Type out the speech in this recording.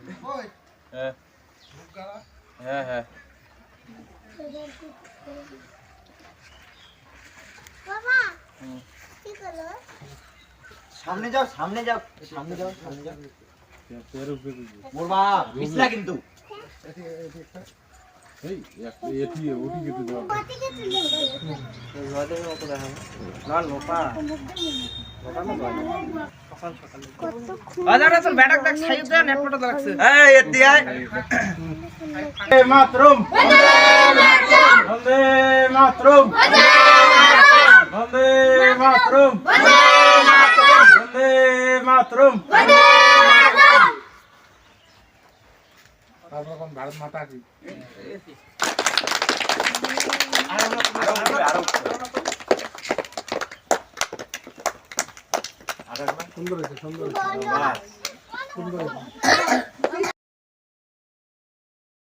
হ্যাঁ হ্যাঁ হ্যাঁ বাবা কি করলো সামনে যাও সামনে যাও সামনে যাও সামনে যাও মোরবা পিছলা কিন্তু এই এটি ওটি কেটে দাও কত কে তুলে জয়তে কত দেখাবো না লোপা লোপা না জয় বাজারে তোর ব্যাটাক দেখ সাইজ দেন এক ফটো লাগছে এই এতি আয় এ মাতরম বন্দে মাতরম বন্দে মাতরম বন্দে মাতরম সর্বপ্রথম ভারত মাতা কি আরো সুন্দর হয়েছে সুন্দর বলো সুন্দর